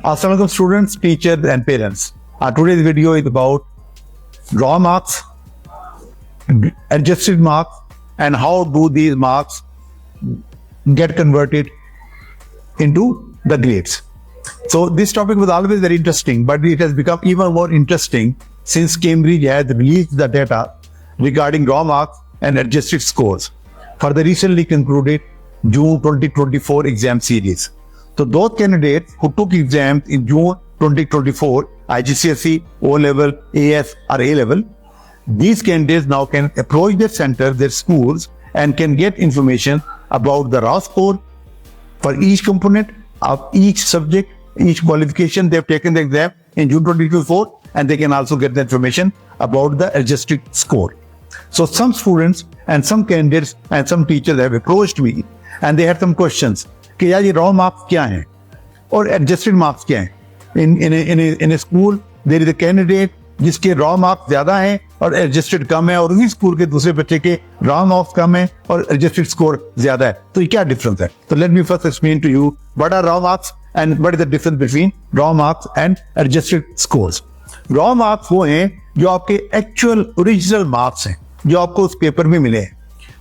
Assalamualaikum students, teachers and parents. Today's video is about raw marks, adjusted marks, and how do these marks get converted into the grades. So this topic was always very interesting, but it has become even more interesting since Cambridge has released the data regarding raw marks and adjusted scores for the recently concluded June 2024 exam series. So those candidates who took exams in June 2024, IGCSE, O-level, AS or A-level, these candidates now can approach their center, their schools, and can get information about the raw score for each component of each subject, each qualification they have taken the exam in June 2024, and they can also get the information about the adjusted score. So some students and some candidates and some teachers have approached me and they had some questions कि यार ये raw marks क्या हैं और adjusted marks क्या हैं. In a school there is a candidate जिसके raw marks ज़्यादा हैं और adjusted कम है, और उसी स्कूल के दूसरे बच्चे के raw marks कम है और adjusted score ज़्यादा है. तो ये क्या difference है? So let me first explain to you what are raw marks and what is the difference between raw marks and adjusted scores. Raw marks वो हैं जो आपके actual original marks हैं जो आपको उस पेपर में मिले हैं.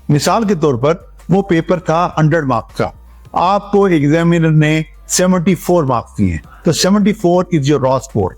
मिसाल के तौर पर वो पेपर था 100 मार्क्स का, आपको एग्जामिनर ने 74 मार्क्स दिए, तो 74 इज योर रॉ स्कोर.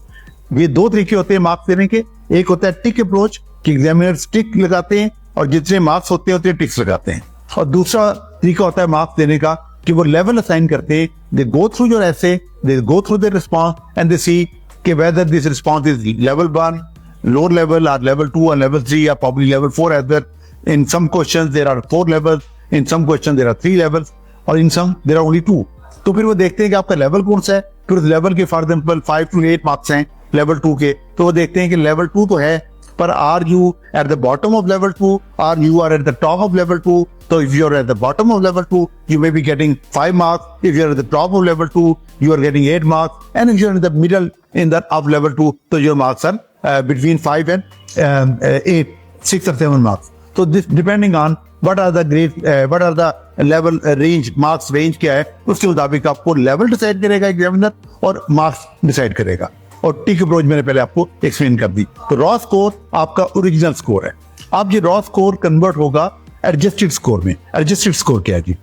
ये दो तरीके होते हैं मार्क्स देने के. एक होता है टिक अप्रोच कि एग्जामिनर टिक लगाते हैं और जितने मार्क्स होते हैं उतने टिक्स लगाते हैं, और दूसरा तरीका होता है मार्क्स देने का कि वो लेवल असाइन करते हैं. They go through your essay, they go through their response and they see कि whether this response is level 1, lower level, or level 2 or level 3 or probably level 4 as well. In some questions there are 4 levels, in some questions there are 3 levels, or in some there are only 2. तो फिर वो देखते हैं कि आपका level कौन सा है. फिर उस लेवल के फॉर एग्जाम्पल 5 to 8 मार्क्स हैं लेवल 2 के, तो वो देखते हैं कि लेवल 2 तो है, पर are you at the bottom of level 2, are you are at the top of level 2. तो if you are at the bottom of level 2 you may be getting 5 marks. If you are at the top of level 2 you are getting 8 marks, and if you are in the middle in that of level 2, so your marks are between 5 and 8, 6 or 7 marks. So this depending on what are the grade, what are the level range, marks range क्या है, उसके मुताबिक आपको level decide करेगा examiner और marks decide करेगा. और टिक approach मैंने पहले आपको एक्सप्लेन कर दी. तो रॉ स्कोर आपका ओरिजिनल स्कोर है. अब ये रॉ स्कोर कन्वर्ट होगा एडजस्टेड स्कोर में. एडजस्टेड स्कोर क्या है जी?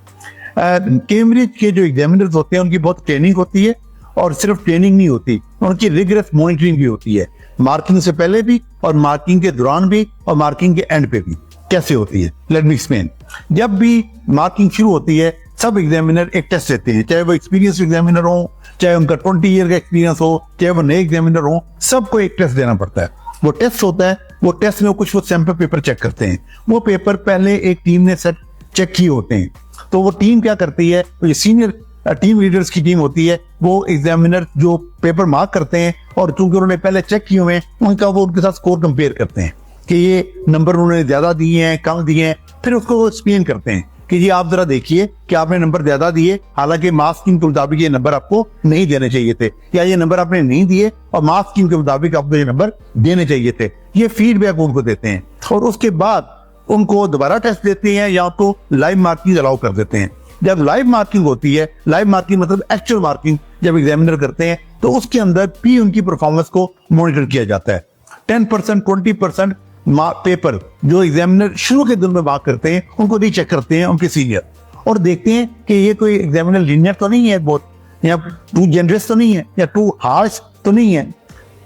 कैम्ब्रिज के जो एग्जामिनर्स होते हैं उनकी बहुत ट्रेनिंग होती है, और सिर्फ ट्रेनिंग नहीं होती, उनकी रिगरस मॉनिटरिंग भी होती है, मार्किंग से पहले भी और मार्किंग के दौरान भी और मार्किंग के एंड पे भी. कैसे होती है? Let me explain. जब भी मार्किंग शुरू होती है सब एग्जामिनर एक टेस्ट देते हैं, चाहे वो एक्सपीरियंस एग्जामिनर हो, चाहे उनका 20 ईयर का एक्सपीरियंस हो, चाहे वो नए एग्जामिनर हो, सबको एक टेस्ट देना पड़ता है. वो टेस्ट होता है, वो टेस्ट में कुछ वो सैंपल पेपर चेक करते हैं. वो पेपर पहले एक टीम ने सेट चेक किए होते हैं. तो वो टीम क्या करती है, तो ये सीनियर टीम लीडर्स की टीम होती है, वो एग्जामिनर जो पेपर मार्क करते हैं और चूंकि उन्होंने पहले चेक किए हुए हैं उनका वो उनके साथ स्कोर कंपेयर करते हैं कि ये नंबर उन्होंने ज्यादा दिए हैं, कम दिए हैं. फिर उसको वो एक्सप्लेन करते हैं कि जी आप जरा देखिए कि आपने नंबर ज्यादा दिए, हालांकि मार्क्स स्कीम के मुताबिक ये नंबर आपको नहीं देने चाहिए थे, या ये नंबर आपने नहीं दिए और मार्क्स स्कीम के मुताबिक आपको ये नंबर देने चाहिए थे. ये फीडबैक उनको देते हैं और उसके बाद उनको दोबारा टेस्ट देते हैं या तो लाइव मार्किंग अलाउ कर देते हैं. जब लाइव मार्किंग होती है, लाइव मार्किंग मतलब एक्चुअल मार्किंग जब एग्जामिनर करते हैं, तो उसके अंदर भी उनकी परफॉर्मेंस को मॉनिटर किया जाता है. 10%, 20% पेपर जो एग्जामिनर शुरू के दिन में मार्क करते हैं उनको रीचेक करते हैं उनके सीनियर, और देखते हैं कि ये कोई एग्जामिनर लीनियर तो नहीं है बहुत, या टू जेनरस तो नहीं है, या टू हार्श तो नहीं है.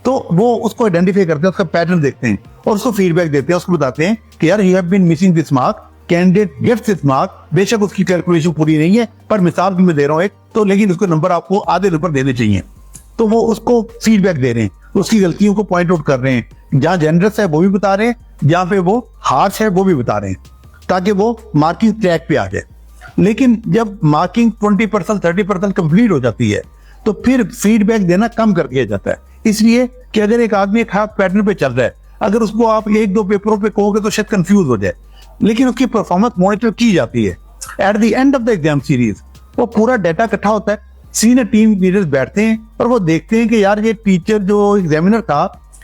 तो वो उसको आइडेंटिफाई करते हैं, उसका पैटर्न देखते हैं और उसको फीडबैक देते हैं. उसको बताते हैं कि यार you have been missing this mark, candidate gets this mark. बेशक उसकी कैलकुलेशन पूरी नहीं है, पर मिसाल भी मैं दे रहा हूँ एक, तो लेकिन उसको नंबर आपको आधे नंबर देने चाहिए. तो वो उसको फीडबैक दे रहे हैं, उसकी गलतियों को पॉइंट आउट कर रहे हैं. जहाँ जेनरस है वो भी बता रहे हैं, जहाँ पे वो हार्श है वो भी बता रहे हैं, ताकि वो मार्किंग ट्रैक पे आ जाए. लेकिन जब मार्किंग 20%, 30% कंप्लीट हो जाती है तो फिर फीडबैक देना कम कर दिया जाता है. इसलिए कि अगर एक आदमी एक खास पैटर्न पे चल रहा है, अगर उसको आप 1-2 पेपरों पे कहोगे तो शायद कंफ्यूज हो जाए, लेकिन उसकी परफॉर्मेंस मॉनिटर की जाती है. At the end of the exam series वो पूरा डाटा इकट्ठा होता है, सीनियर टीम लीडर्स बैठते हैं और वो देखते हैं कि यार ये टीचर जो एग्जामिनर था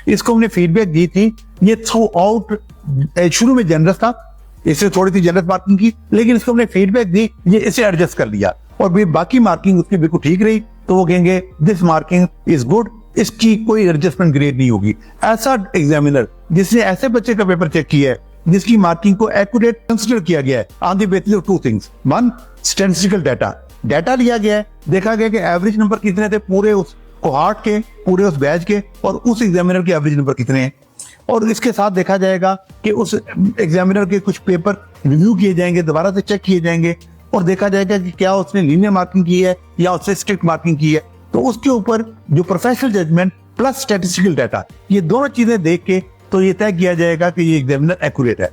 इसको हमने फीडबैक दी थी, ये थ्रू आउट शुरू में जनरस था, इससे थोड़ी सी जनरस मार्किंग की, लेकिन इसको हमने फीडबैक दी, ये इसे एडजस्ट कर लिया और भी बाकी मार्किंग उसकी बिल्कुल ठीक रही. तो वो कहेंगे दिस मार्किंग इज गुड, इसकी कोई एडजस्टमेंट ग्रेड नहीं होगी। ऐसा एग्जामिनर जिसने ऐसे बच्चे का पेपर चेक किया है जिसकी मार्किंग को एक्यूरेट कंसिडर किया गया है on the basis of two things, one statistical data लिया गया है, देखा गया कि एवरेज नंबर कितने थे पूरे उस कोहार्ट के, पूरे उस बैच के, और उस एग्जामिनर के एवरेज नंबर कितने हैं, और इसके साथ देखा जाएगा कि उस एग्जामिनर के कुछ पेपर रिव्यू किए जाएंगे, दोबारा से चेक किए जाएंगे, और देखा जाएगा कि क्या उसने लीनियर मार्किंग की है या उससे स्ट्रिक्ट मार्किंग की है। तो उसके ऊपर जो professional judgement plus statistical data, ये दोनों चीजें देख के तो ये तय किया जाएगा कि ये एग्जामिनर एक्यूरेट है।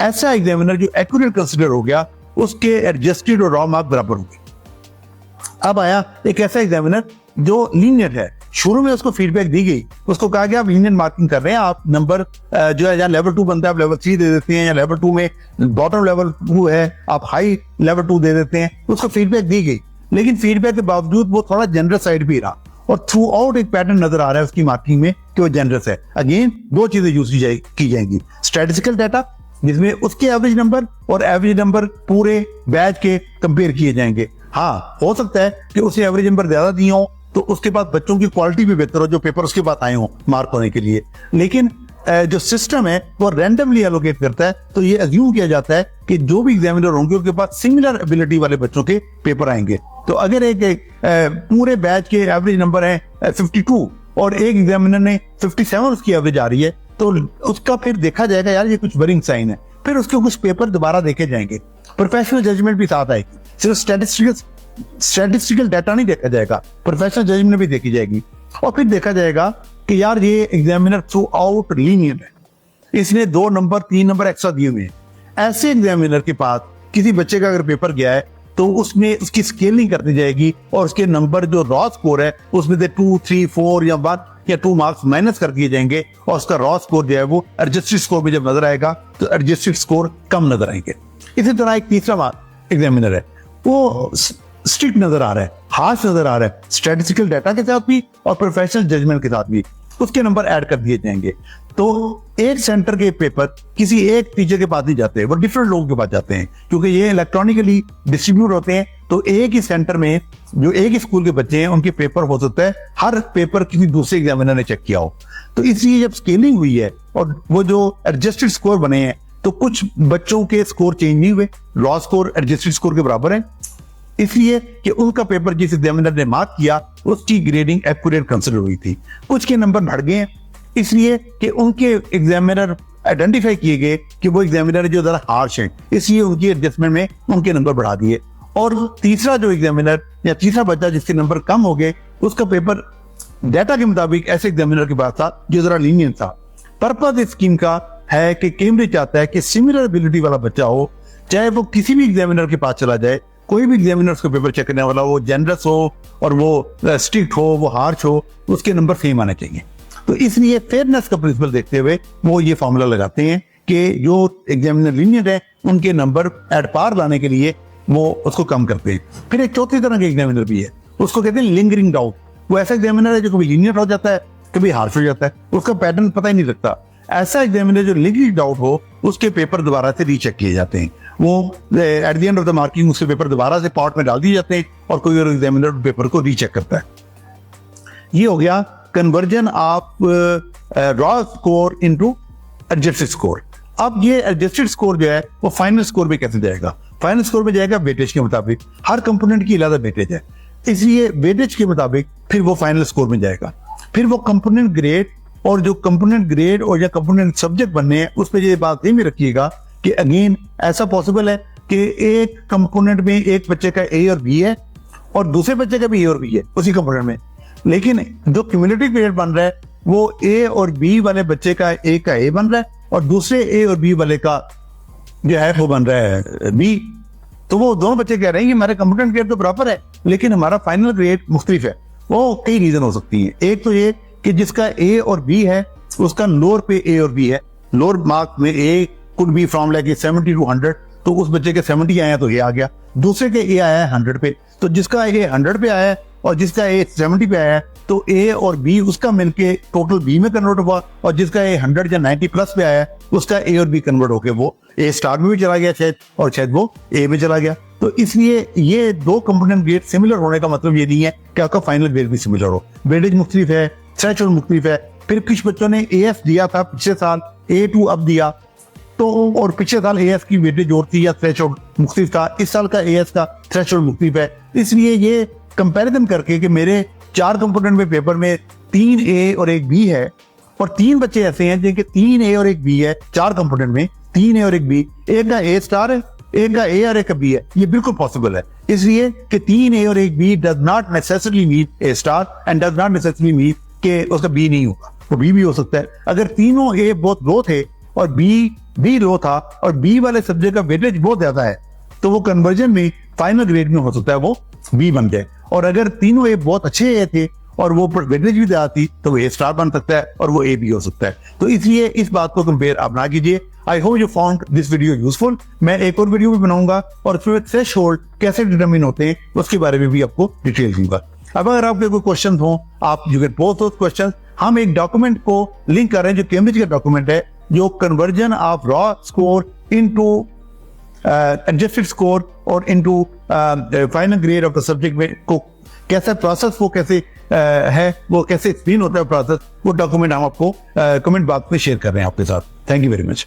ऐसा एग्जामिनर जो एक्यूरेट कंसिडर हो गया, उसके एडजस्टेड और रॉ मार्क बराबर हो गए। अब आया एक ऐसा एग्जामिनर जो लीनियर है, शुरू में उसको फीडबैक दी गई, उसको कहा गया आप लीनियर मार्किंग कर रहे हैं, आप नंबर जो है जहाँ लेवल 2 बनता है आप लेवल 3 दे देते हैं, या लेवल 2 में बॉटम लेवल 2 है आप हाई लेवल 2 दे देते हैं, उसको फीडबैक दी गई। लेकिन फीडबैक के बावजूद वो थोड़ा जनरस साइड भी रहा, और थ्रू आउट एक पैटर्न नजर आ रहा है उसकी मार्किंग में कि वो जनरस है। अगेन दो चीजें यूज की जाएंगी, स्टैटिस्टिकल डाटा जिसमें उसके एवरेज नंबर और एवरेज नंबर पूरे बैच के कंपेयर किए जाएंगे। हाँ, हो सकता है कि उसे एवरेज नंबर ज्यादा दिए हो तो उसके बाद बच्चों की क्वालिटी भी बेहतर हो जो पेपर उसके बाद आए हो मार्क होने के लिए। लेकिन जो सिस्टम है वो रैंडमली एलोकेट करता है, तो ये अज्यूम किया जाता है कि जो भी एग्जामिनर होंगे उनके पास सिमिलर एबिलिटी वाले बच्चों के पेपर आएंगे। तो अगर एक पूरे बैच के एवरेज नंबर है 52 और एक एग्जामिनर ने 57 उसकी एवरेज आ रही है, तो उसका फिर देखा जाएगा यार ये कुछ वरिंग साइन है, फिर उसके कुछ पेपर दोबारा देखे जाएंगे, प्रोफेशनल जजमेंट भी साथ आएगी, सिर्फ स्टैटिस्टिकल डाटा नहीं देखा जाएगा, प्रोफेशनल जजमेंट भी देखी जाएगी, और फिर देखा जाएगा कि यार ये एग्जामिनर थ्रू आउट लीनियर है, इसने 2 नंबर 3 नंबर एक्स्ट्रा दिए हुए हैं। ऐसे एग्जामिनर के पास किसी बच्चे का अगर पेपर गया है तो उसमें उसकी स्केलिंग करनी जाएगी, और उसके नंबर जो रॉ स्कोर है उसमें से 2, 3, 4 या 1 या 2 मार्क्स माइनस कर दिए जाएंगे, और उसका रॉ स्कोर जो है वो एडजस्टेड स्कोर में जब नजर आएगा तो एडजस्टेड स्कोर कम नजर आएंगे। इसी तरह एक तीसरा एग्जामिनर है, वो स्ट्रिक्ट नजर आ रहा है, हार्श नजर आ रहा है, स्टैटिस्टिकल डाटा के साथ भी और प्रोफेशनल जजमेंट के साथ भी, उसके नंबर ऐड कर दिए जाएंगे। तो एक सेंटर के पेपर किसी एक टीचर के पास नहीं जाते, वो डिफरेंट लोगों के पास जाते हैं, क्योंकि ये इलेक्ट्रॉनिकली डिस्ट्रीब्यूट होते हैं। तो एक ही सेंटर में जो एक ही स्कूल के बच्चे हैं उनके पेपर हो सकता है हर पेपर किसी दूसरे एग्जामिनर ने चेक किया हो। तो इसलिए जब स्केलिंग हुई है और वो जो एडजस्टेड स्कोर बने हैं, तो कुछ बच्चों के स्कोर चेंज नहीं हुए, रॉ स्कोर एडजस्टेड स्कोर के बराबर है, इसलिए कि उनका पेपर जिस एग्जामिनर ने मार्क किया उसकी ग्रेडिंग एक्यूरेट कंसिडर हुई थी। कुछ के नंबर बढ़ गए इसलिए कि उनके एग्जामिनर आइडेंटिफाई किए गए कि वो एग्जामिनर जो जरा हार्श है, इसलिए उनकी एडजस्टमेंट में उनके नंबर बढ़ा दिए। और तीसरा जो एग्जामिनर या तीसरा बच्चा जिसके नंबर कम हो गए, उसका पेपर डाटा के मुताबिक ऐसे एग्जामिनर के पास था जो जरा लीनियंट था। पर्पस इस स्कीम का है कि कैम्ब्रिज चाहता है कि सिमिलर एबिलिटी वाला बच्चा हो, चाहे वो किसी भी एग्जामिनर के पास चला जाए, कोई भी एग्जामिनर उसका पेपर चेक करने वाला, वो जनरस हो और वो स्ट्रिक्ट हो, वो हार्श हो, उसके नंबर सेम आने चाहिए। तो इसलिए फेयरनेस का प्रिंसिपल देखते हुए वो ये फॉर्मूला लगाते हैं कि जो एग्जामिनर लीनियर है उनके नंबर एट पार लाने के लिए वो उसको कम करते हैं। फिर एक चौथी तरह के एग्जामिनर भी है, उसको कहते हैं लिंगरिंग डाउट। वो ऐसा एग्जामिनर है जो कभी लीनियर हो जाता है, कभी हार्श हो जाता है, उसका पैटर्न पता ही नहीं लगता। ऐसा एग्जामिनर जो लिंगरिंग डाउट हो, उसके पेपर दोबारा से रीचेक किए जाते हैं। वो at the end of the marking उसके पेपर दोबारा से पॉट में डाल दिए जाते हैं और कोई और एग्जामिनर पेपर को रीचेक करता है। ये हो गया conversion of raw score into adjusted score. अब ये एडजस्टेड स्कोर जो है वो फाइनल स्कोर में कैसे जाएगा? फाइनल स्कोर में जाएगा वेटेज के मुताबिक, हर कंपोनेंट की अलग वेटेज है, इसलिए वेटेज के मुताबिक फिर वो फाइनल स्कोर में जाएगा। फिर वो कंपोनेंट ग्रेड और जो कंपोनेंट ग्रेड और या कंपोनेंट सब्जेक्ट बनने हैं उस पर ये बात ध्यान में रखिएगा कि अगेन ऐसा पॉसिबल है कि एक कंपोनेंट में एक बच्चे का ए और बी है और दूसरे बच्चे का भी ए और बी है उसी कंपोनेंट में, लेकिन जो क्यूमुलेटिव ग्रेड बन रहा है वो ए और बी वाले बच्चे का ए बन रहा है और दूसरे ए और बी वाले का जो है वो बन रहा है बी। तो वो दोनों बच्चे कह रहे हैं कि हमारे कंपोनेंट ग्रेड तो बराबर है लेकिन हमारा फाइनल ग्रेड मुख्तलिफ है। वो कई रीजन हो सकती है। एक तो ये कि जिसका ए और बी है उसका लोअर पे ए और बी है, लोअर मार्क में ए could be from like 70 to 100, तो उस बच्चे के 70 आया तो ए आ गया, दूसरे के ए आया है 100 पे, तो जिसका ए 100 पे आया है और जिसका ए 70 पे आया है तो ए और बी उसका मिलके टोटल बी में कन्वर्ट हुआ, और जिसका ए 100 या 90 प्लस पे आया उसका ए और बी कन्वर्ट होके वो ए स्टार में भी चला गया शायद, और शायद वो ए में चला गया। तो इसलिए ये दो कंपोनेंट ग्रेड सिमिलर होने का मतलब ये नहीं है कि आपका फाइनल ग्रेड भी सिमिलर हो। वेटेज मुख्तलिफ है, थ्रेशोल्ड मुख्तलिफ है। फिर कुछ बच्चों ने एएस दिया था पिछले साल, A2 अब दिया, तो और पिछले साल एएस की वेटेज और थी या थ्रेशोल्ड मुख्तलिफ था, इस साल का एएस का थ्रेशोल्ड मुख्तलिफ है। इसलिए ये कंपैरिजन करके कि मेरे 4 कंपोनेंट में पेपर में 3 ए और 1 बी है, और 3 बच्चे ऐसे हैं जिनके 3 ए और 1 बी है, 4 कंपोनेंट में 3 ए और 1 बी, एक का ए स्टार है, एक का ए और एक का बी है, ये बिल्कुल पॉसिबल है। इसलिए कि 3 ए और 1 B does not necessarily mean A star and does not necessarily mean कि उसका बी नहीं होगा, वो बी भी हो सकता है। अगर तीनों ए बहुत लो थे और बी भी लो था और बी वाले सब्जेक्ट का वेटेज बहुत ज्यादा है, तो वो कन्वर्जन में फाइनल ग्रेड में हो सकता है वो बी बन जाए। और अगर तीनों ए बहुत अच्छे ए थे और वो वेटेज भी ज्यादा थी तो वो ए स्टार बन सकता है और वो ए बी हो सकता है। तो इसलिए इस बात को कंपेयर आप ना कीजिए। I hope you found this video useful. मैं एक और वीडियो भी बनाऊंगा और उसमें थ्रेशोल्ड कैसे डिटरमिन होते हैं उसके बारे में भी आपको डिटेल दूंगा। अब अगर आपके कोई क्वेश्चन हो, आप you can post those question. हम एक डॉक्यूमेंट को लिंक कर रहे हैं जो कैम्ब्रिज का डॉक्यूमेंट है, जो conversion of raw score into adjusted score और into final grade of the subject में को कैसा प्रोसेस वो कैसे है, वो कैसे एक्सप्लेन होता है प्रोसेस, वो डॉक्यूमेंट हम आपको कमेंट बॉक्स में शेयर कर रहे हैं आपके साथ। Thank you very much.